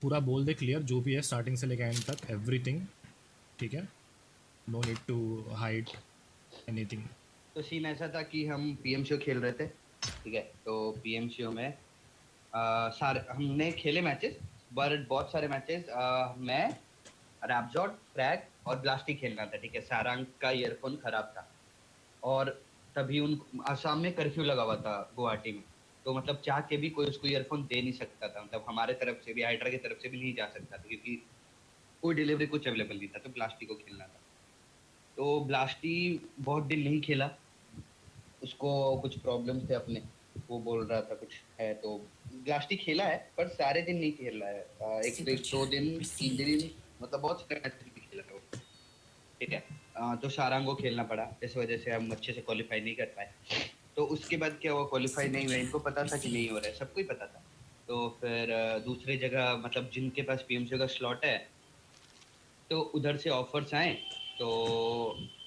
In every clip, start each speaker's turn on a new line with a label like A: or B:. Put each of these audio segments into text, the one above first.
A: पूरा बोल दे क्लियर जो भी है स्टार्टिंग से लेकर एंड तक एवरीथिंग, ठीक है। No need to hide anything.
B: तो सीन ऐसा था कि हम पीएमसीओ खेल रहे थे, ठीक है। तो पीएमसीओ में सारे हमने खेले मैचेस, बट बहुत सारे मैचेस मैं, रैपजॉट, फ्रैग और ब्लास्टी खेलना था, ठीक है। सारंग का ईयरफोन खराब था, और तभी उन असम में कर्फ्यू लगा हुआ था गुवाहाटी में। तो मतलब चाह के भी कोई उसको ईयरफोन दे नहीं सकता था, मतलब हमारे तरफ से भी, हाइड्रा की तरफ से भी नहीं जा सकता था, क्योंकि कोई डिलीवरी कुछ अवेलेबल नहीं था, तो ब्लास्टी को खेलना था। तो ब्लास्टी बहुत दिन नहीं खेला, उसको कुछ प्रॉब्लम थे अपने, वो बोल रहा था कुछ है, तो ब्लास्टी खेला है पर सारे दिन नहीं खेल रहा है। एक एक दो दिन, 3 दिन, मतलब बहुत सारे मैच नहीं खेला था वो, ठीक है। तो सारंग को खेलना पड़ा, इस वजह से हम अच्छे से क्वालिफाई नहीं कर पाए। तो उसके बाद क्या हुआ, क्वालिफाई नहीं हुआ, इनको पता था कि नहीं हो रहा है, सबको ही पता था। तो फिर दूसरी जगह, मतलब जिनके पास पीएमसी का स्लॉट है, तो उधर से ऑफर्स आए, तो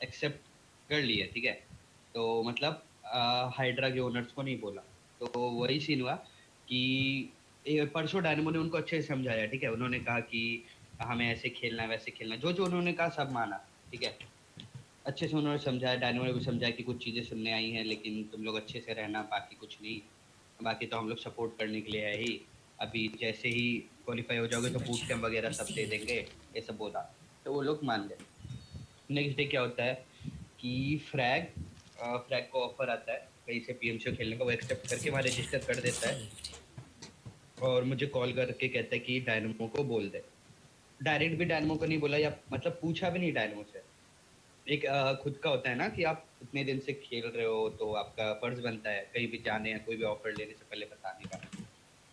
B: एक्सेप्ट कर लिए, ठीक है। तो मतलब हाइड्रा के ओनर्स को नहीं बोला। तो वही सीन हुआ कि परसों डायनेमो ने उनको अच्छे से समझाया, ठीक है। उन्होंने कहा कि हमें ऐसे खेलना है, वैसे खेलना है, जो जो उन्होंने कहा सब माना, ठीक है। अच्छे से उन्होंने समझाया, डायनेमो ने भी समझाया कि कुछ चीजें सुनने आई हैं, लेकिन तुम लोग अच्छे से रहना, बाकी कुछ नहीं। बाकी तो हम लोग सपोर्ट करने के लिए है ही। अभी जैसे ही क्वालिफाई हो जाओगे तो बूट कैम्प वगैरह सब दे देंगे, ये सब बोला। तो वो लोग मान गए। नेक्स्ट डे क्या होता है कि फ्रैग फ्रैग को ऑफर आता है कहीं से पीएमसीओ खेलने का, वो एक्सेप्ट करके वहाँ रजिस्टर कर देता है, और मुझे कॉल करके कहता है कि डायनमो को बोल दे। डायरेक्ट भी डायनमो को नहीं बोला, या मतलब पूछा भी नहीं डायनमो से। एक खुद का होता है ना कि आप इतने दिन से खेल रहे हो, तो आपका फर्ज बनता है कहीं भी जाने या कोई भी ऑफर लेने से पहले बताने का।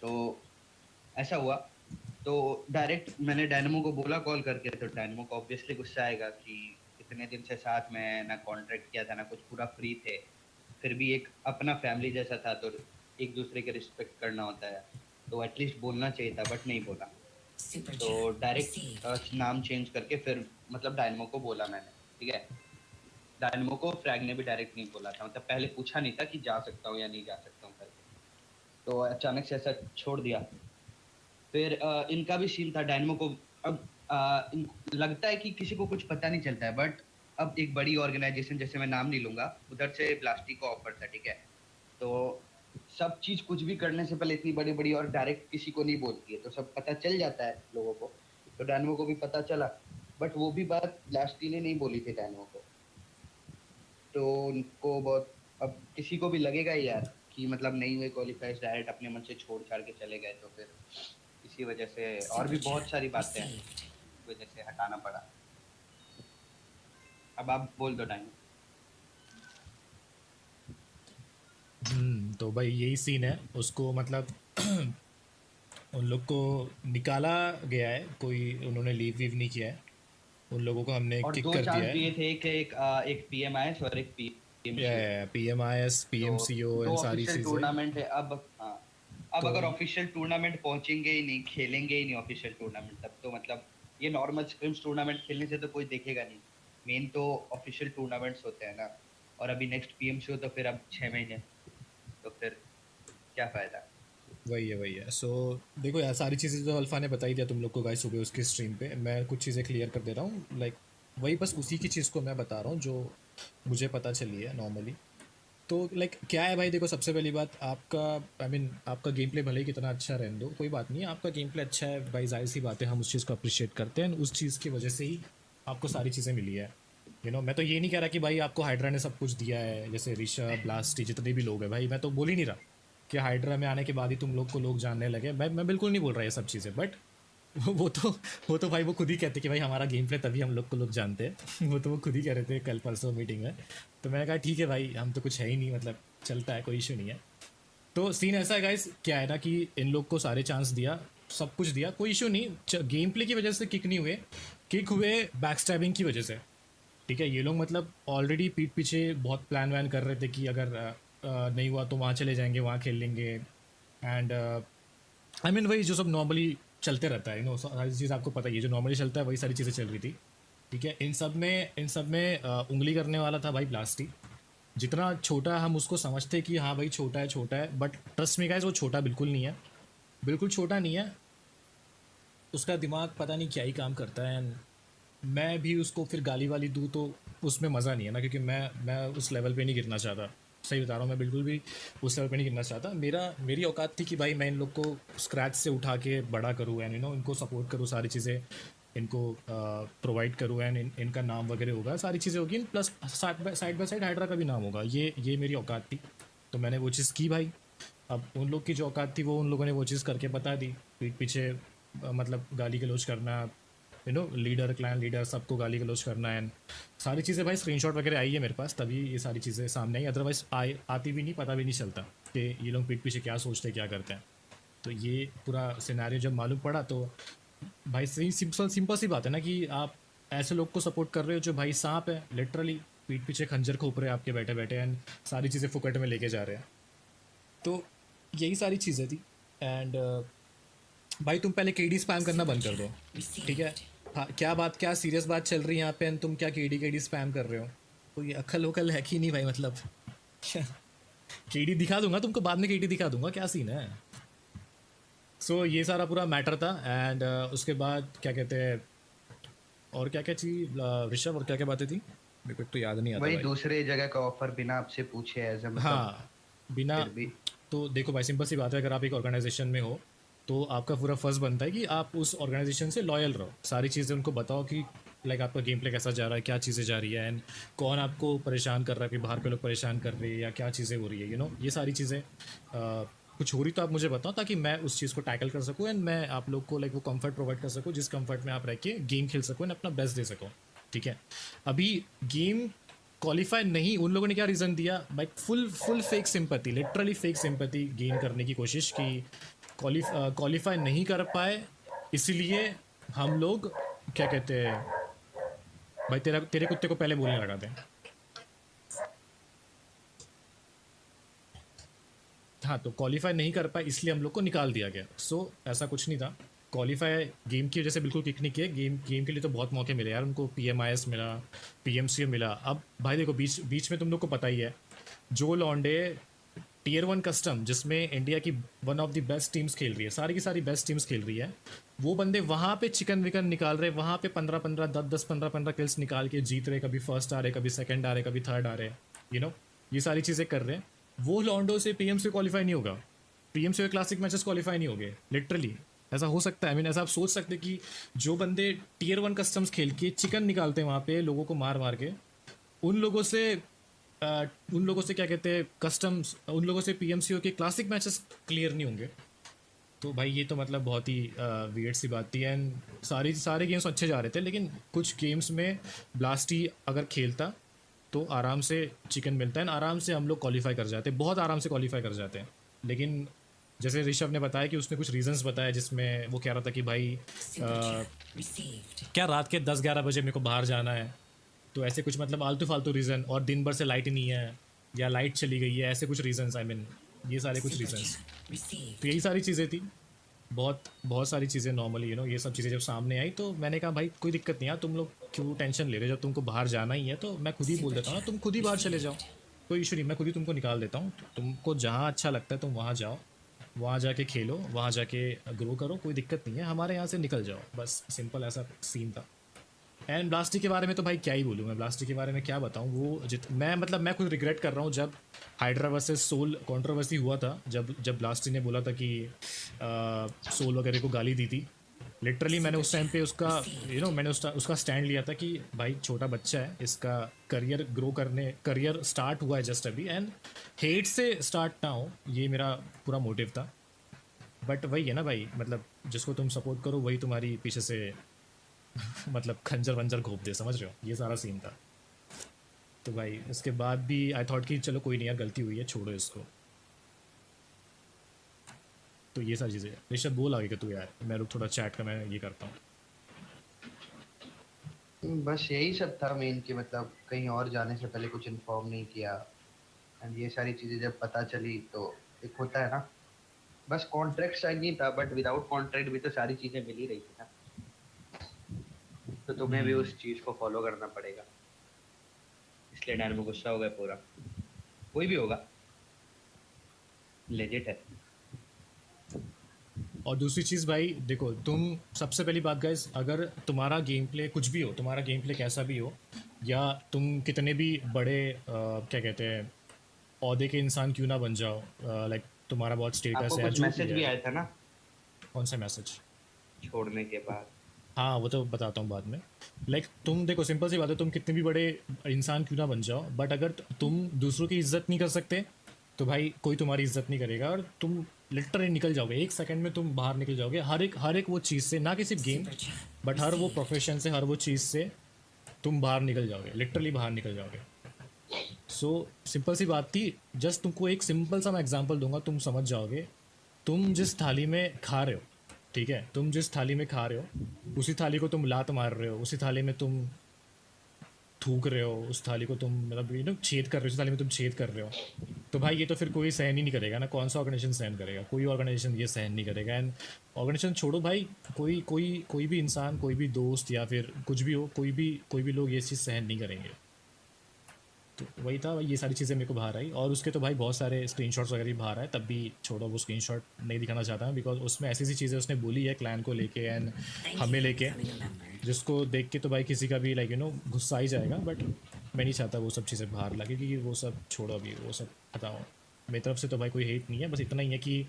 B: तो ऐसा हुआ। तो डायरेक्ट मैंने डायनमो को बोला कॉल करके, तो डायनमो को ऑब्वियसली गुस्सा आएगा कि इतने दिन से साथ में ना कॉन्ट्रैक्ट किया था ना कुछ, पूरा फ्री थे, फिर भी एक अपना फैमिली जैसा था, तो एक दूसरे के रिस्पेक्ट करना होता है, तो एटलीस्ट बोलना चाहिए था, बट नहीं बोला। तो डायरेक्ट नाम चेंज करके फिर मतलब डायनमो को बोला मैंने, ठीक है। डायनमो को फ्रैग ने भी डायरेक्ट नहीं बोला था, मतलब पहले पूछा नहीं था कि जा सकता हूँ या नहीं जा सकता हूँ करके। तो अचानक से ऐसा छोड़ दिया। फिर इनका भी सीन था डायनमो को। अब लगता है कि किसी को कुछ पता नहीं चलता है, बट अब एक बड़ी ऑर्गेनाइजेशन, जैसे मैं नाम नहीं लूंगा, उधर से प्लास्टिक का ऑफर था, ठीक है। तो सब चीज कुछ भी करने से पहले इतनी बड़ी बड़ी और डायरेक्ट किसी को नहीं बोलती है, तो सब पता चल जाता है लोगों को। तो डायनमो को भी पता चला, बट वो भी बात प्लास्टिक ने नहीं बोली थी डायनमो को। तो उनको बहुत, अब किसी को भी लगेगा ही यार कि मतलब नहीं हुए क्वालिफाइज, डायरेक्ट अपने मन से छोड़ छाड़ के चले गए, तो फिर इसी वजह से और भी बहुत सारी बातें हैं, इस वजह से हटाना पड़ा। अब आप बोल दो टाइम।
A: तो भाई यही सीन है उसको, मतलब उन लोग को निकाला गया है, कोई उन्होंने लीव वीव नहीं किया है, उन लोगों को हमने
B: और
A: किक
B: दो
A: कर
B: चांस
A: दिया
B: दिए
A: है।
B: थे कि एक पीएमआईएस और एक PMCO.
A: P M I S P
B: तो
A: एम सी ओ
B: दो
A: एंड सारी
B: ऑफिशियल
A: चीज़ें।
B: टूर्नामेंट है अब। हाँ, अब
A: तो
B: अगर ऑफिशियल टूर्नामेंट पहुंचेंगे ही नहीं, खेलेंगे ही नहीं ऑफिशियल टूर्नामेंट, तब तो मतलब ये नॉर्मल स्क्रिम्स टूर्नामेंट खेलने से तो कोई देखेगा नहीं। मेन तो ऑफिशियल टूर्नामेंट्स होते हैं ना। और अभी नेक्स्ट पीएमसीओ तो फिर अब 6 महीने, तो फिर क्या फायदा।
A: वही है सो देखो यार, सारी चीज़ें जो अल्फ़ा ने बताई दिया तुम लोग को गाइस सुबह उसकी स्ट्रीम पे, मैं कुछ चीज़ें क्लियर कर दे रहा हूँ, लाइक वही बस उसी की चीज़ को मैं बता रहा हूँ जो मुझे पता चली है नॉर्मली। तो लाइक क्या है भाई, देखो सबसे पहली बात, आपका आई मीन आपका गेम प्ले भले ही कितना अच्छा रहने दो, कोई बात नहीं है, आपका गेम प्ले अच्छा है भाई, जाहिर सी बात है, हम उस चीज़ को अप्रिशिएट करते हैं, उस चीज़ की वजह से ही आपको सारी चीज़ें मिली है। मैं तो ये नहीं कह रहा कि भाई आपको हाइड्रा ने सब कुछ दिया है, जैसे ऋषभ ब्लास्टी जितने भी लोग हैं भाई, मैं तो बोल ही नहीं रहा कि हाइड्रा में आने के बाद ही तुम लोग को लोग जानने लगे, मैं बिल्कुल नहीं बोल रहा ये सब चीज़ें, बट वो तो वो तो भाई वो खुद ही कहते कि भाई हमारा गेम प्ले तभी हम लोग को लोग जानते हैं वो तो वो खुद ही कह रहे थे कल परसों मीटिंग में। तो मैंने कहा ठीक है भाई, हम तो कुछ है ही नहीं, मतलब चलता है, कोई इशू नहीं है। तो सीन ऐसा है गाइस, क्या है ना कि इन लोग को सारे चांस दिया, सब कुछ दिया, कोई इशू नहीं, गेम प्ले की वजह से किक नहीं हुए, किक हुए बैक स्टैबिंग की वजह से। ठीक है, ये लोग मतलब ऑलरेडी पीठ पीछे बहुत प्लान वैन कर रहे थे कि अगर नहीं हुआ तो वहाँ चले जाएंगे, वहाँ खेल लेंगे, एंड आई मीन वही जो सब नॉर्मली चलते रहता है, सारी चीज़ आपको पता ही है, जो नॉर्मली चलता है वही सारी चीज़ें चल रही थी। ठीक है, इन सब में उंगली करने वाला था भाई प्लास्टिक। जितना छोटा हम उसको समझते कि हाँ भाई छोटा है, बट ट्रस्ट में गाइस वो छोटा बिल्कुल नहीं है, बिल्कुल छोटा नहीं है। उसका दिमाग पता नहीं क्या ही काम करता है। एंड मैं भी उसको फिर गाली वाली दूँ तो उसमें मज़ा नहीं है ना, क्योंकि मैं उस लेवल पे नहीं गिरना चाहता। सही बता रहा हूँ, मैं बिल्कुल भी उस लेवल पे नहीं गिरना चाहता। मेरी औकात थी कि भाई मैं इन लोग को स्क्रैच से उठा के बड़ा करूँ एंड इनको सपोर्ट करूँ, सारी चीज़ें इनको प्रोवाइड करूँ एंड इनका नाम वगैरह होगा, सारी चीज़ें होगी, plus side by side hydra का भी नाम होगा। ये मेरी औकात थी, तो मैंने वो चीज़ की भाई। अब उन लोग की जो औकात थी वो उन लोगों ने वो चीज़ करके बता दी, पीठ पीछे मतलब गाली गलौज करना, लीडर, क्लैन लीडर, सबको गाली गलौज करना। एंड सारी चीज़ें भाई स्क्रीनशॉट वगैरह आई है मेरे पास, तभी ये सारी चीज़ें सामने आई, अदरवाइज आती भी नहीं, पता भी नहीं चलता कि ये लोग पीठ पीछे क्या सोचते हैं, क्या करते हैं। तो ये पूरा सिनेरियो जब मालूम पड़ा तो भाई सही सिंपल सी बात है ना कि आप ऐसे लोग को सपोर्ट कर रहे हो जो भाई सांप है, लिटरली पीठ पीछे खंजर खोप रहे हैं आपके बैठे बैठे, एंड सारी चीज़ें फुकट में लेके जा रहे हैं। तो यही सारी चीज़ें थी। एंड भाई तुम पहले केडी स्पैम करना बंद कर दो, ठीक है? हाँ, क्या बात, क्या सीरियस बात चल रही है यहाँ पे एंड तुम क्या केडी स्पैम कर रहे हो? कोई अक्ल वकल है कि नहीं भाई, मतलब केडी दिखा दूंगा तुमको, बाद में केडी दिखा दूंगा, क्या सीन है? सो ये सारा पूरा मैटर था। एंड उसके बाद क्या कहते हैं, और क्या क्या चीज, ऋषभ और क्या क्या बातें थी, मेरे को एक तो याद नहीं आता
B: वही
A: भाई।
B: दूसरे जगह का ऑफर बिना आपसे पूछे एज अ मतलब
A: हाँ, बिना,
B: फिर भी।
A: तो देखो भाई सिंपल सी बात है, अगर आप एक ऑर्गेनाइजेशन में हो तो आपका पूरा फर्ज बनता है कि आप उस ऑर्गेनाइजेशन से लॉयल रहो, सारी चीज़ें उनको बताओ कि लाइक आपका गेम प्ले कैसा जा रहा है, क्या चीज़ें जा रही है, एंड कौन आपको परेशान कर रहा है, कि बाहर के लोग परेशान कर रहे हैं या क्या चीज़ें हो रही है, ये सारी चीज़ें कुछ हो रही तो आप मुझे बताओ, ताकि मैं उस चीज़ को टैकल कर सकूँ एंड मैं आप लोग को लाइक वो कंफर्ट प्रोवाइड कर सकूँ, जिस कंफर्ट में आप रह के गेम खेल सको एंड अपना बेस्ट दे सको, ठीक है? अभी गेम क्वालिफाई नहीं, उन लोगों ने क्या रीज़न दिया भाई, full full fake sympathy, literally fake sympathy gain करने की कोशिश की, क्वालिफाई नहीं कर पाए, इसलिए हम लोग क्या कहते हैं, भाई तेरा तेरे कुत्ते को पहले बोलने लगा दें। हाँ, तो क्वालिफाई नहीं कर पाए इसलिए हम लोग को निकाल दिया गया। सो ऐसा कुछ नहीं था, क्वालिफाई गेम की वजह से बिल्कुल किक नहीं किए, गेम के लिए तो बहुत मौके मिले यार उनको, PMIS मिला, PMCO मिला। अब भाई देखो, बीच बीच में तुम लोग को पता ही है, जो लॉन्डे Tier 1 कस्टम जिसमें इंडिया की one of the best teams खेल रही है, सारी की सारी बेस्ट टीम्स खेल रही है, वो बंदे वहाँ पे चिकन विकन निकाल रहे, वहाँ पे 15-15, 10-10, 15-15 किल्स निकाल के जीत रहे, कभी फर्स्ट आ रहे, कभी सेकंड आ रहे, कभी थर्ड आ रहे, ये सारी चीज़ें कर रहे हैं। वो लॉन्डो से PMC क्वालिफाई नहीं होगा, PMC क्लासिक मैचेस क्वालिफाई नहीं होंगे, लिटरली ऐसा हो सकता है। आई मीन ऐसा आप सोच सकते हैं कि जो बंदे Tier 1 कस्टम्स खेल के चिकन निकालते हैं वहाँ पे लोगों को मार मार के, उन लोगों से उन लोगों से क्या कहते हैं कस्टम्स, उन लोगों से PMCO के क्लासिक मैचेस क्लियर नहीं होंगे। तो भाई ये तो मतलब बहुत ही वियर्ड सी बात थी। एंड सारे गेम्स अच्छे जा रहे थे, लेकिन कुछ गेम्स में ब्लास्टी अगर खेलता तो आराम से चिकन मिलता है, आराम से हम लोग क्वालिफाई कर जाते हैं, बहुत आराम से क्वालिफाई कर जाते हैं। लेकिन जैसे ऋषभ ने बताया कि उसने कुछ रीजंस बताया, जिसमें वो कह रहा था कि भाई क्या रात के 10-11 बजे मेरे को बाहर जाना है, तो ऐसे कुछ मतलब आलतू फालतू रीज़न, और दिन भर से लाइट ही नहीं है या लाइट चली गई है, ऐसे कुछ रीजंस, आई मीन ये सारे कुछ रीजंस। तो यही सारी चीज़ें थी, बहुत बहुत सारी चीज़ें नॉर्मली ये सब चीज़ें जब सामने आई तो मैंने कहा भाई कोई दिक्कत नहीं यार, तुम लोग क्यों टेंशन ले रहे हो, जब तुमको बाहर जाना ही है तो मैं खुद ही बोल देता हूँ ना, तुम खुद ही बाहर चले जाओ, कोई इशू नहीं, मैं खुद ही तुमको निकाल देता हूँ, तुमको जहाँ अच्छा लगता है तुम वहाँ जाओ, वहाँ जाके खेलो, वहाँ जाके ग्रो करो, कोई दिक्कत नहीं है, हमारे यहाँ से निकल जाओ, बस सिंपल ऐसा सीन था। एंड ब्लास्टी के बारे में तो भाई क्या ही बोलूँ मैं, ब्लास्टी के बारे में क्या बताऊँ, वो मैं खुद रिग्रेट कर रहा हूँ, जब हाइड्रा वर्सेस सोल कंट्रोवर्सी हुआ था, जब जब ब्लास्टी ने बोला था कि सोल वगैरह को गाली दी थी, लिटरली मैंने उस टाइम पे उसका मैंने उसका स्टैंड लिया था कि भाई छोटा बच्चा है, इसका करियर स्टार्ट हुआ है जस्ट अभी, एंड हेट से स्टार्ट ना हो, ये मेरा पूरा मोटिव था। बट वही है ना भाई, मतलब जिसको तुम सपोर्ट करो वही तुम्हारी पीछे से मतलब खंजर वंजर घोप दे, समझ रहे हो, ये सारा सीन था। तो भाई उसके बाद भी आई थॉट कि चलो कोई नहीं यार, गलती हुई है, छोड़ो इसको। तो ये सारी चीज़ें, ऋषभ बोल आगे कि तू यार, मैं रुक थोड़ा चैट का मैं ये करता हूँ।
B: बस यही सब था मेन, कि मतलब कहीं और जाने से पहले कुछ इन्फॉर्म नहीं किया, एंड ये सारी चीजें जब पता चली तो एक होता है ना, बस कॉन्ट्रैक्ट साइन नहीं था, बट विदाउट कॉन्ट्रैक्ट भी तो सारी चीजें मिल ही रही थी ना, तो तुम्हें भी उस चीज को फॉलो करना पड़ेगा, इसलिए डैन में गुस्सा हो गया पूरा। कोई भी होगा, लेजिट है।
A: और दूसरी चीज़ भाई देखो, तुम सबसे पहली बात गाइस, अगर तुम्हारा गेम प्ले कुछ भी हो, तुम्हारा गेम प्ले कैसा भी हो, या तुम कितने भी बड़े क्या कहते हैं औहदे के इंसान क्यों ना बन जाओ, लाइक तुम्हारा बहुत स्टेटस
B: आपको
A: है या
B: कुछ
A: जो भी
B: मैसेज
A: है।
B: भी आया था ना
A: कौन सा मैसेज?
B: छोड़ने के बाद?
A: हाँ वो तो बताता हूँ बाद में। लाइक तुम देखो, सिंपल सी बात है, तुम कितने भी बड़े इंसान क्यों ना बन जाओ, बट अगर तुम दूसरों की इज्जत नहीं कर सकते तो भाई कोई तुम्हारी इज्जत नहीं करेगा, और तुम लिटरली निकल जाओगे एक सेकंड में, तुम बाहर निकल जाओगे हर एक वो चीज़ से, ना कि सिर्फ गेम बट हर वो प्रोफेशन से, हर वो चीज़ से तुम बाहर निकल जाओगे, लिटरली बाहर निकल जाओगे। सो सिंपल सी बात थी, जस्ट तुमको एक सिंपल सा मैं एग्जांपल दूंगा, तुम समझ जाओगे। तुम जिस थाली में खा रहे हो, ठीक है, तुम जिस थाली में खा रहे हो उसी थाली को तुम लात मार रहे हो, उसी थाली में तुम थूक रहे हो, उस थाली को तुम मतलब छेद कर रहे हो, उस थाली में तुम छेद कर रहे हो, तो भाई ये तो फिर कोई सहन ही नहीं करेगा ना। कौन सा ऑर्गेनाइजेशन सहन करेगा? कोई ऑर्गेनाइजेशन ये सहन नहीं करेगा। एंड ऑर्गेनाइजेशन छोड़ो भाई, कोई भी इंसान, कोई भी दोस्त या फिर कुछ भी हो, कोई भी लोग ये चीज़ सहन नहीं करेंगे। तो वही था भाई, ये सारी चीज़ें मेरे को बाहर आई, और उसके तो भाई बहुत सारे स्क्रीनशॉट्स वगैरह भी बाहर आए, तब भी छोड़ो, वो स्क्रीनशॉट नहीं दिखाना चाहता हूँ, बिकॉज उसमें ऐसी ऐसी चीज़ें उसने बोली है क्लैन को लेके एंड हमें लेके, जिसको देख के तो भाई किसी का भी लाइक गुस्सा ही जाएगा। बट मैं नहीं चाहता वो सब चीज़ें बाहर लगे, क्योंकि वो सब छोड़ो, अभी वो सब बताओ। मेरी तरफ से तो भाई कोई हेट नहीं है, बस इतना ही है कि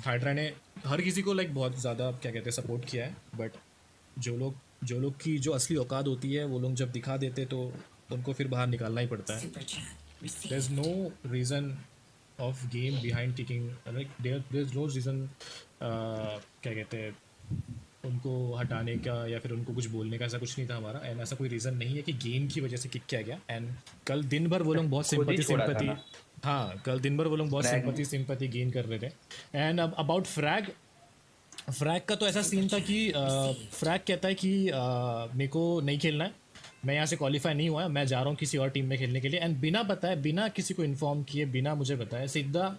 A: हाइड्रा ने हर किसी को लाइक बहुत ज़्यादा क्या कहते हैं सपोर्ट किया है, बट जो लोग की जो असली औकात होती है वो लोग जब दिखा देते तो उनको फिर बाहर निकालना ही पड़ता है। There is no reason of game behind kicking, like there is no reason क्या कहते हैं उनको हटाने का या फिर उनको कुछ बोलने का, ऐसा कुछ नहीं था हमारा। एंड ऐसा कोई रीज़न नहीं है कि गेम की वजह से किक किया गया। एंड कल दिन भर वो लोग बहुत
B: खुद ही
A: सिंपति
B: छोड़ा था
A: सिंपति
B: ना
A: हाँ कल दिन भर वो लोग बहुत
B: फ्रैग ने।
A: सिंपति गेन कर रहे थे। एंड अब अबाउट फ्रैग, फ्रैग का तो ऐसा सीन था कि फ्रैग कहता है कि मेरे को नहीं खेलना है, मैं यहाँ से क्वालिफाई नहीं हुआ है, मैं जा रहा हूँ किसी और टीम में खेलने के लिए। एंड बिना बताए, बिना किसी को इन्फॉर्म किए, बिना मुझे बताए सीधा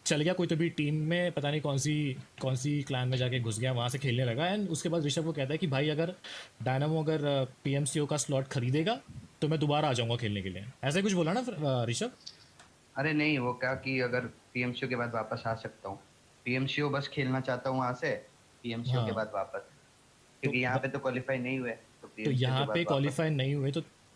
A: चल गया कोई तो भी टीम में, पता नहीं कौन सी क्लैन में जाके घुस गया, वहाँ से खेलने लगा। एंड उसके बाद ऋषभ को कहता है कि भाई अगर डायनामो अगर PMCO का स्लॉट खरीदेगा तो मैं दोबारा आ जाऊँगा खेलने के लिए, ऐसा ही कुछ बोला ना ऋषभ?
B: अरे नहीं, वो क्या कि अगर पीएमसीओ के बाद वापस आ सकता हूँ, पीएमसीओ बस खेलना चाहता हूँ वहां से, पीएमसीओ के
A: हाँ
B: बाद वापस,
A: तो
B: क्योंकि यहाँ पे तो क्वालिफाई नहीं हुए, तो
A: तो
B: पीएमसीओ के
A: यहाँ पे
B: बाद वापस।
A: क्वालिफाई नहीं हुए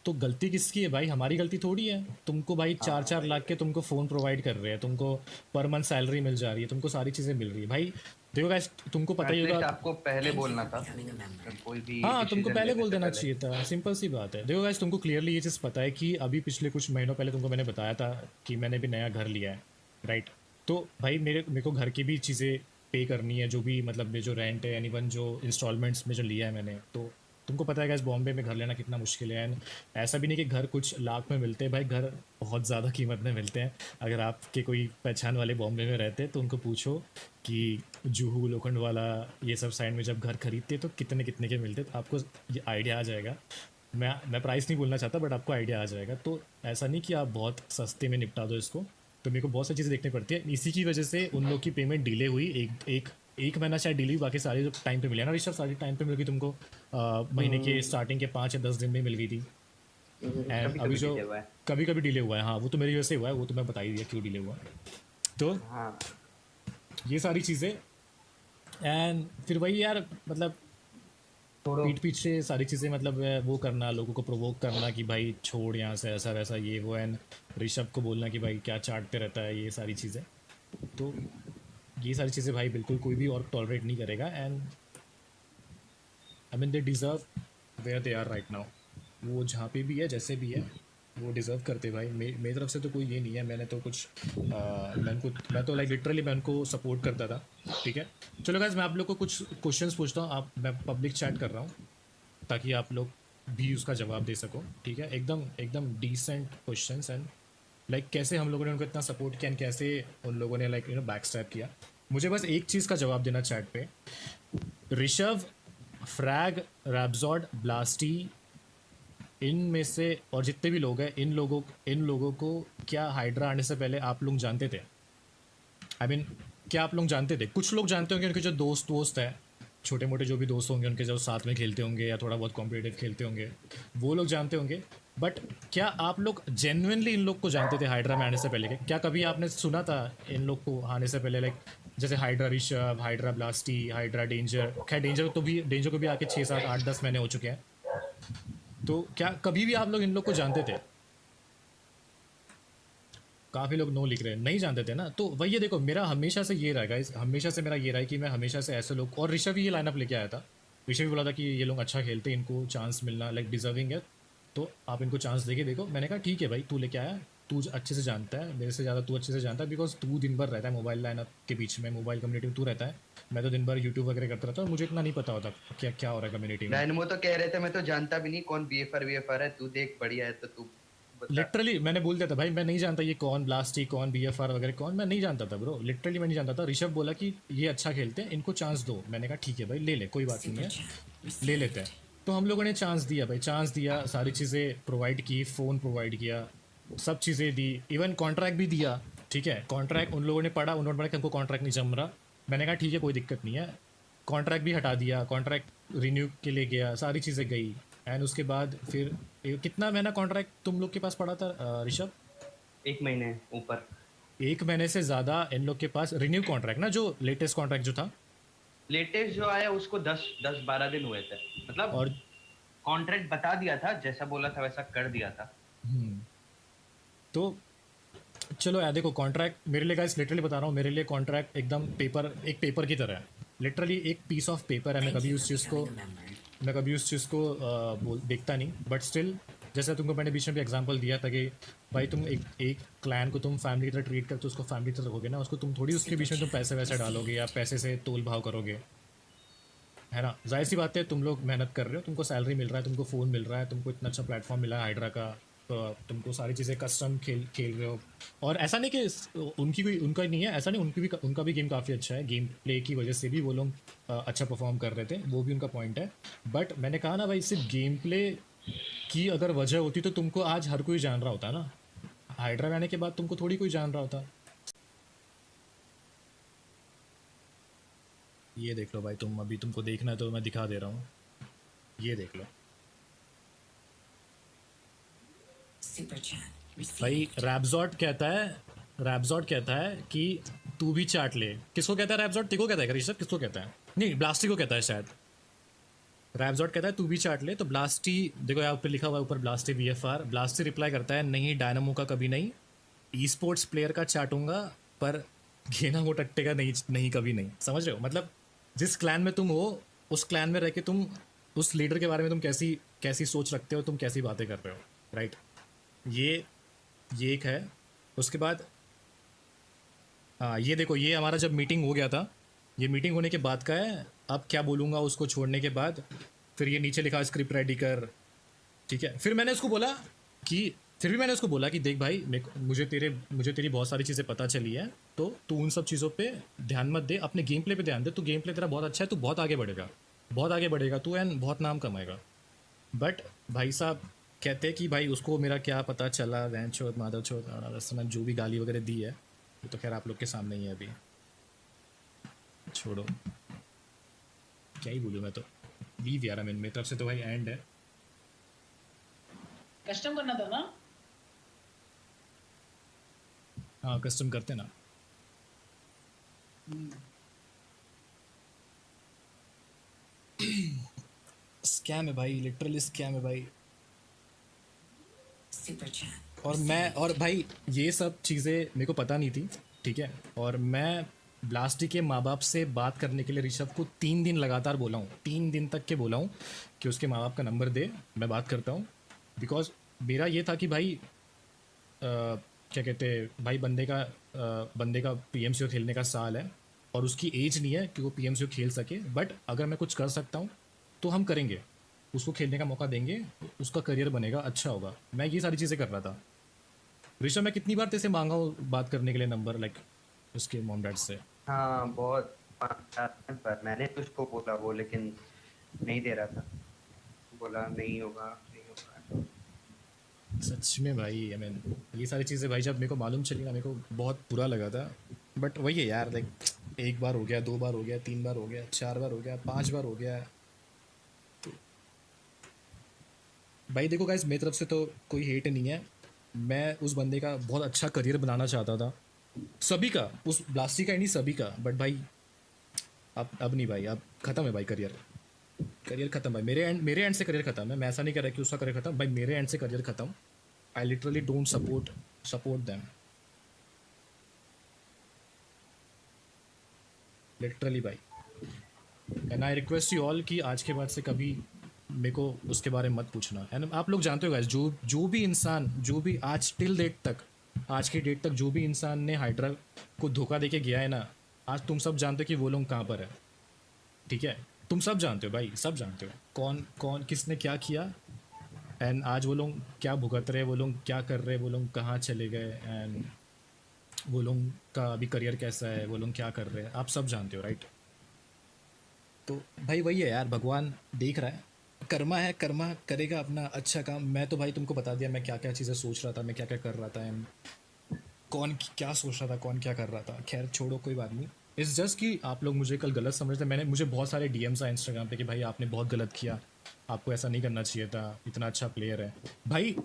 A: तो गलती किसकी है भाई? हमारी गलती थोड़ी है। तुमको भाई चार
B: हाँ
A: चार
B: वही
A: लाख के
B: वही।
A: तुमको फ़ोन प्रोवाइड कर रहे हैं, तुमको पर मंथ सैलरी मिल जा रही है, तुमको सारी चीज़ें मिल रही है भाई। देखो गाइस, तुमको पता ही होगा।
B: एटलीस्ट आपको पहले बोलना था, अगर कोई भी
A: हाँ तुमको
B: डिसीजन
A: पहले
B: लेने
A: बोल
B: से
A: देना
B: पहले।
A: चाहिए था, सिंपल सी बात है। देखो गाइस, तुमको क्लियरली ये चीज़ पता है कि अभी पिछले कुछ महीनों पहले तुमको मैंने बताया था कि मैंने भी नया घर लिया है, राइट? तो भाई मेरे को घर की भी चीज़ें पे करनी है, जो भी मतलब जो रेंट है, यानी वन जो इंस्टॉलमेंट्स में जो लिया है मैंने, तो तुमको पता है गाइस बॉम्बे में घर लेना कितना मुश्किल है। एंड ऐसा भी नहीं कि घर कुछ लाख में मिलते हैं भाई, घर बहुत ज़्यादा कीमत में मिलते हैं। अगर आपके कोई पहचान वाले बॉम्बे में रहते हैं तो उनको पूछो कि जुहू लोखंडवाला ये सब साइड में जब घर खरीदते तो कितने कितने के मिलते, तो आपको ये आइडिया आ जाएगा। मैं प्राइस नहीं बोलना चाहता, बट आपको आइडिया आ जाएगा। तो ऐसा नहीं कि आप बहुत सस्ते में निपटा दो इसको, तो मेरे को बहुत सारी चीज़ें देखनी पड़ती है। इसी की वजह से उन लोग की पेमेंट डिले हुई, एक महीना शायद डिले हुई, बाकी सारी जो टाइम पे मिले ना ऋषभ, सारी टाइम पे मिल गई तुमको। महीने के स्टार्टिंग के 5 या 10 दिन में मिल गई थी। एंड
B: कभी
A: अभी
B: कभी
A: जो
B: डिले हुआ है।
A: कभी कभी डिले हुआ है, हाँ वो तो मेरी वजह से हुआ है, वो तो मैं बता ही दिया क्यों डिले हुआ है। तो
B: हाँ
A: ये सारी चीज़ें, एंड फिर वही यार, मतलब
B: छोड़ो।
A: पीठ पीछे सारी चीज़ें, मतलब वो करना, लोगों को प्रोवोक करना कि भाई छोड़ यहाँ से, ऐसा वैसा ये वो। एंड ऋषभ को बोलना कि भाई क्या चाटते रहता है, ये सारी चीज़ें। तो ये सारी चीज़ें भाई बिल्कुल कोई भी और टॉलरेट नहीं करेगा। And I mean they deserve where they are right now. वो जहाँ पे भी है, जैसे भी है, वो डिज़र्व करते भाई। मेरी तरफ से तो कोई ये नहीं है, मैंने तो कुछ मैं तो लाइक लिटरली मैं उनको सपोर्ट करता था, ठीक है। चलो गाइस, मैं आप लोग को कुछ क्वेश्चंस पूछता हूँ, मैं पब्लिक चैट कर रहा हूँ ताकि आप लोग भी उसका जवाब दे सको, ठीक है। एकदम एकदम डिसेंट क्वेश्चंस, एंड लाइक कैसे हम लोगों ने उनको इतना सपोर्ट किया, एंड कैसे उन लोगों ने लाइक बैक स्टैप किया। मुझे बस एक चीज़ का जवाब देना चैट पे। ऋषभ, फ्रैग, रैप्जॉड, ब्लास्टी, इन में से और जितने भी लोग हैं, इन लोगों को क्या हाइड्रा आने से पहले आप लोग जानते थे? आई मीन क्या आप लोग जानते थे? कुछ लोग जानते होंगे, उनके जो दोस्त हैं, छोटे मोटे जो भी दोस्त होंगे उनके, जो साथ में खेलते होंगे या थोड़ा बहुत कॉम्पिटिटिव खेलते होंगे, वो लोग जानते होंगे। बट क्या आप लोग जेन्युइनली इन लोग को जानते थे हाइड्रा में आने से पहले? क्या कभी आपने सुना था इन लोग को आने से पहले, लाइक जैसे Hydra Rishabh, Hydra blasty, Hydra danger, खैर डेंजर को भी आके 6 7 8 10 महीने हो चुके हैं। तो क्या कभी भी आप लोग इन लोग को जानते थे? काफ़ी लोग नो लिख रहे हैं, नहीं जानते थे ना। तो वही है, देखो मेरा हमेशा से ये रहा गाइस, हमेशा से मेरा ये रहा है कि मैं हमेशा से ऐसे लोग, और ऋषभ भी ये लाइनअप लेके आया था। ऋषभ भी बोला था कि ये लोग अच्छा खेलते हैं, इनको चांस मिलना लाइक डिजर्विंग है, तो आप इनको चांस देके देखो। मैंने कहा ठीक है भाई, तू लेके आया, तू अच्छे से जानता है, मेरे से ज़्यादा तू अच्छे से जानता है, बिकॉज तू दिन भर रहता है मोबाइल लाइनअप के बीच में, मोबाइल कम्युनिटी में तू रहता है। मैं तो दिन भर यूट्यूब वगैरह करता रहता हूँ, मुझे इतना नहीं पता होता क्या क्या हो रहा है कम्युनिटी में।
B: डायनमो तो कह रहे थे मैं तो जानता भी नहीं कौन बीएफआर है, तू देख बढ़िया है तो तू बता।
A: लिटरली मैंने बोल दिया था भाई, मैं नहीं जानता ये कौन ब्लास्टी, कौन बीएफआर वगैरह कौन, मैं नहीं जानता था ब्रो, लिटरली मैं नहीं जानता था। ऋषभ बोला कि ये अच्छा खेलते हैं, इनको चांस दो। मैंने कहा ठीक है भाई, ले ले, कोई बात नहीं है, ले लेते हैं। तो हम लोगों ने चांस दिया भाई, चांस दिया, सारी चीज़ें प्रोवाइड की, फ़ोन प्रोवाइड किया, सब चीज़ें दी, इवन कॉन्ट्रैक्ट भी दिया। ठीक है, कॉन्ट्रैक्ट उन लोगों ने पढ़ा, उन्होंने पढ़ा कि हमको कॉन्ट्रैक्ट नहीं जम रहा। मैंने कहा ठीक है, कोई दिक्कत नहीं है, कॉन्ट्रैक्ट भी हटा दिया, कॉन्ट्रैक्ट रिन्यू के लिए गया, सारी चीज़ें गई। एंड उसके बाद फिर कितना महीना कॉन्ट्रैक्ट तुम लोग के पास पड़ा था ऋषभ?
B: 1 महीने ऊपर।
A: 1 महीने से ज़्यादा इन लोग के पास रिन्यू कॉन्ट्रैक्ट ना, जो लेटेस्ट कॉन्ट्रैक्ट जो था।
B: लेटेस्ट जो आया उसको 10-12 दिन हुए थे, मतलब
A: और
B: कॉन्ट्रैक्ट बता दिया था, जैसा बोला था वैसा कर दिया था।
A: तो चलो यार, देखो कॉन्ट्रैक्ट मेरे लिए गाइस, लिटरली बता रहा हूँ, मेरे लिए कॉन्ट्रैक्ट एकदम पेपर, एक पेपर की तरह है, लिटरली एक पीस ऑफ पेपर है। मैं कभी उस चीज़ को देखता नहीं, बट स्टिल, जैसे तुमको मैंने बीच में भी एग्जांपल दिया था कि भाई तुम एक क्लैन को तुम फैमिली की तरह ट्रीट करते हो, उसको फैमिली की तरह रखोगे ना, उसको तुम थोड़ी उसके बीच में तुम पैसे वैसे डालोगे या पैसे से तोल भाव करोगे, है ना। जाहिर सी बात है, तुम लोग मेहनत कर रहे हो, तुमको सैलरी मिल रहा है, तुमको फ़ोन मिल रहा है, तुमको इतना अच्छा प्लेटफॉर्म मिला है हाइड्रा का, तो तुमको सारी चीज़ें कस्टम खेल खेल रहे हो। और ऐसा नहीं कि उनका नहीं है, ऐसा नहीं, उनका भी गेम काफ़ी अच्छा है, गेम प्ले की वजह से भी वो लोग अच्छा परफॉर्म कर रहे थे, वो भी उनका पॉइंट है। बट मैंने कहा ना भाई, सिर्फ गेम प्ले की अगर वजह होती तो तुमको आज हर कोई जान रहा होता ना, हाइड्रा में आने के बाद तुमको थोड़ी कोई जान रहा होता। ये देख लो भाई, तुम अभी तुमको देखना है तो मैं दिखा दे रहा हूँ, ये देख लो भाई। रैपजॉट कहता है कि तू भी चाट ले। किसको कहता है रैपजॉट? तेको कहता है ऋषभ? किसको कहता है? नहीं, ब्लास्टी को कहता है शायद। रैपजॉट कहता है तू भी चाट ले, तो ब्लास्टी, देखो यहाँ ऊपर लिखा हुआ है, ऊपर ब्लास्टी बीएफआर। ब्लास्टी रिप्लाई करता है नहीं, डायनामो का कभी नहीं, ई स्पोर्ट्स प्लेयर का चाटूंगा, पर घेना वो टट्टे का नहीं, नहीं कभी नहीं। समझ रहे हो मतलब, जिस क्लैन में तुम हो, उस क्लैन में रह के तुम उस लीडर के बारे में तुम कैसी कैसी सोच रखते हो, तुम कैसी बातें कर रहे हो, राइट। ये एक है। उसके बाद हाँ, ये देखो, ये हमारा जब मीटिंग हो गया था, ये मीटिंग होने के बाद का है। अब क्या बोलूँगा उसको छोड़ने के बाद, फिर ये नीचे लिखा स्क्रिप्ट रेडी कर, ठीक है। फिर मैंने उसको बोला कि फिर भी मैंने उसको बोला कि देख भाई, मुझे तेरी बहुत सारी चीज़ें पता चली है, तो तू उन सब चीज़ों पे ध्यान मत दे, अपने गेम प्ले पे ध्यान दे। तू गेम प्ले तेरा बहुत अच्छा है, तू बहुत आगे बढ़ेगा, बहुत आगे बढ़ेगा तू, एंड बहुत नाम कमाएगा। बट भाई साहब कहते हैं कि भाई उसको मेरा क्या पता चला, वैन चोत माधव चोत, मैंने जो भी गाली वगैरह दी है, वो तो खैर आप लोग के सामने ही है अभी, छोड़ो, क्या ही बोलूँ मैं तो। लीव यार, मेरी तरफ से तो भाई एंड है।
C: कस्टम करना था ना?
A: हाँ, कस्टम करते ना। स्कैम है भाई, लिटरली स्कैम है भाई। और भाई ये सब चीज़ें मेरे को पता नहीं थी, ठीक है। और मैं ब्लास्टी के माँ बाप से बात करने के लिए ऋषभ को 3 दिन लगातार बोला हूँ, 3 दिन तक के बोला हूँ कि उसके माँ बाप का नंबर दे, मैं बात करता हूँ। बिकॉज मेरा ये था कि भाई क्या कहते हैं भाई, बंदे का पीएमसीओ खेलने का साल है, और उसकी एज नहीं है कि वो पीएमसीओ खेल सके, बट अगर मैं कुछ कर सकता हूँ तो हम करेंगे, उसको खेलने का मौका देंगे, उसका करियर बनेगा, अच्छा होगा। मैं ये सारी चीज़ें कर रहा था। ऋषभ, मैं कितनी बार तेरे से मांगा हूँ बात करने के लिए नंबर, लाइक उसके मॉम डैड से।
B: हाँ बहुत, 5-4 पर मैंने तो उसको बोला वो, लेकिन नहीं दे रहा था, बोला नहीं होगा नहीं होगा।
A: सच में भाई, आई मीन ये सारी चीज़ें भाई जब मेरे को मालूम चली ना, मेरे को बहुत बुरा लगा था। बट वही है यार, लाइक 1 बार हो गया, 2 बार हो गया, 3 बार हो गया, 4 बार हो गया, 5 बार हो गया। तो भाई देखो गाइस, मेरी तरफ से तो कोई हेट नहीं है, मैं उस बंदे का बहुत अच्छा करियर बनाना चाहता था, सभी का, उस ब्लास्टी का ही नहीं, सभी का। बट भाई अब नहीं भाई, अब खत्म है भाई करियर। करियर खत्म भाई, मेरे एंड से करियर खत्म है। मैं ऐसा नहीं कर रहा कि उसका करियर खत्म, भाई मेरे एंड से करियर खत्म। I literally don't support them, literally भाई। And I request you all कि आज के बाद से कभी मेरे को उसके बारे में मत पूछना। एंड आप लोग जानते हो गाइस, जो भी इंसान, जो भी आज टिल डेट तक, आज की डेट तक जो भी इंसान ने हाइड्रा को धोखा दे के गया है ना, आज तुम सब जानते हो कि वो लोग कहाँ पर है। ठीक है, तुम सब जानते हो भाई, सब जानते हो कौन कौन किसने क्या किया। एंड आज वो लोग क्या भुगत रहे, वो लोग क्या कर रहे, वो लोग कहाँ चले गए, एंड वो लोग का अभी करियर कैसा है, वो लोग क्या कर रहे हैं, आप सब जानते हो राइट। तो भाई वही है यार, भगवान देख रहा है, कर्मा है, कर्मा करेगा अपना अच्छा काम। मैं तो भाई तुमको बता दिया मैं क्या क्या चीज़ें सोच रहा था, मैं क्या क्या कर रहा था, एंड कौन क्या सोच रहा था, कौन क्या कर रहा था। खैर छोड़ो, कोई बात नहीं। इट्स जस्ट कि आप लोग मुझे कल गलत समझते। मुझे बहुत सारे डीएम्स आए इंस्टाग्राम पे कि भाई आपने बहुत गलत किया, आपको ऐसा नहीं करना चाहिए था, इतना अच्छा प्लेयर है। भाई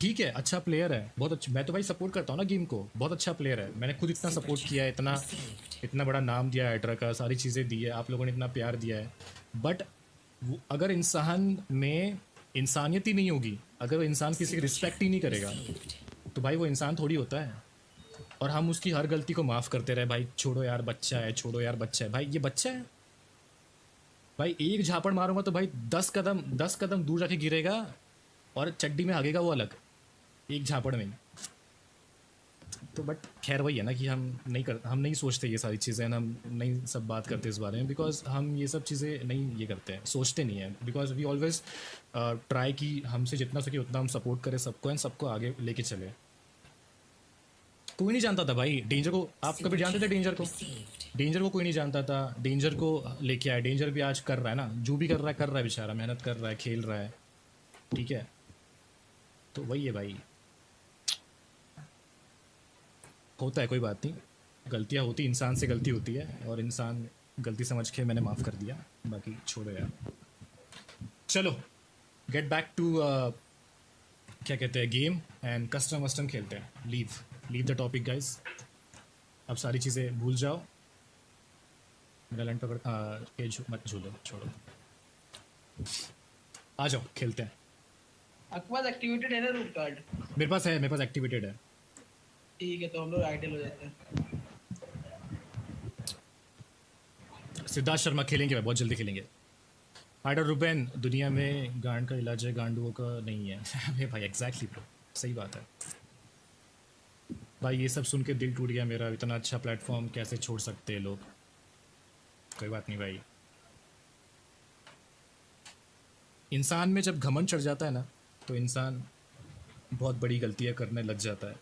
A: ठीक है, अच्छा प्लेयर है, बहुत अच्छा। मैं तो भाई सपोर्ट करता हूँ ना गेम को, बहुत अच्छा प्लेयर है, मैंने खुद इतना सपोर्ट किया है, इतना इतना बड़ा नाम दिया है हाइड्रा का, सारी चीज़ें दी है, आप लोगों ने इतना प्यार दिया है। बट अगर इंसान में इंसानियत ही नहीं होगी, अगर वो इंसान किसी की रिस्पेक्ट ही नहीं करेगा, तो भाई वो इंसान थोड़ी होता है। और हम उसकी हर गलती को माफ़ करते रहे, भाई छोड़ो यार बच्चा है, छोड़ो यार बच्चा है। भाई ये बच्चा है भाई, एक झापड़ मारूंगा तो भाई 10 कदम दूर जाके गिरेगा और चड्डी में आगेगा वो अलग, एक झापड़ में। तो बट खैर वही है ना कि हम नहीं सोचते ये सारी चीज़ें, हम नहीं सब बात करते इस बारे में, बिकॉज हम ये सब चीज़ें नहीं ये करते हैं, सोचते नहीं हैं। बिकॉज वी ऑलवेज ट्राई कि हमसे जितना सके उतना हम सपोर्ट करें सबको, एंड सबको आगे लेके चले। कोई नहीं जानता था भाई डेंजर को, आप कभी जानते थे डेंजर को? डेंजर को कोई नहीं जानता था, डेंजर को लेके आया। डेंजर भी आज कर रहा है ना, जो भी कर रहा है बेचारा, मेहनत कर रहा है, खेल रहा है। ठीक है, तो वही है भाई, होता है, कोई बात नहीं। गलतियाँ होती, इंसान से गलती होती है, और इंसान गलती समझ के मैंने माफ़ कर दिया, बाकी छोड़ो यार। चलो गेट बैक टू क्या कहते हैं, गेम एंड कस्टम वस्टम खेलते हैं। लीव द टॉपिक गाइज, अब सारी चीज़ें भूल जाओ। मेरा लैंड पकड़ के मत झूलो, छोड़ो, आ जाओ खेलते हैं।
C: आपके पास एक्टिवेटेड है ना रूट कार्ड?
A: मेरे पास एक्टिवेटेड है।
C: ठीक है, तो हम लोग आइडियल हो जाते हैं।
A: सिद्धार्थ शर्मा खेलेंगे भाई, बहुत जल्दी खेलेंगे। हाइडर रुबेन, दुनिया में गांड का इलाज है, गांडुओं का नहीं है। अरे भाई एग्जैक्टली ब्रो, सही बात है भाई। ये सब सुन के दिल टूट गया मेरा, इतना अच्छा प्लेटफॉर्म कैसे छोड़ सकते हैं लोग। कोई बात नहीं भाई, इंसान में जब घमंड चढ़ जाता है ना, तो इंसान बहुत बड़ी गलतियाँ करने लग जाता है।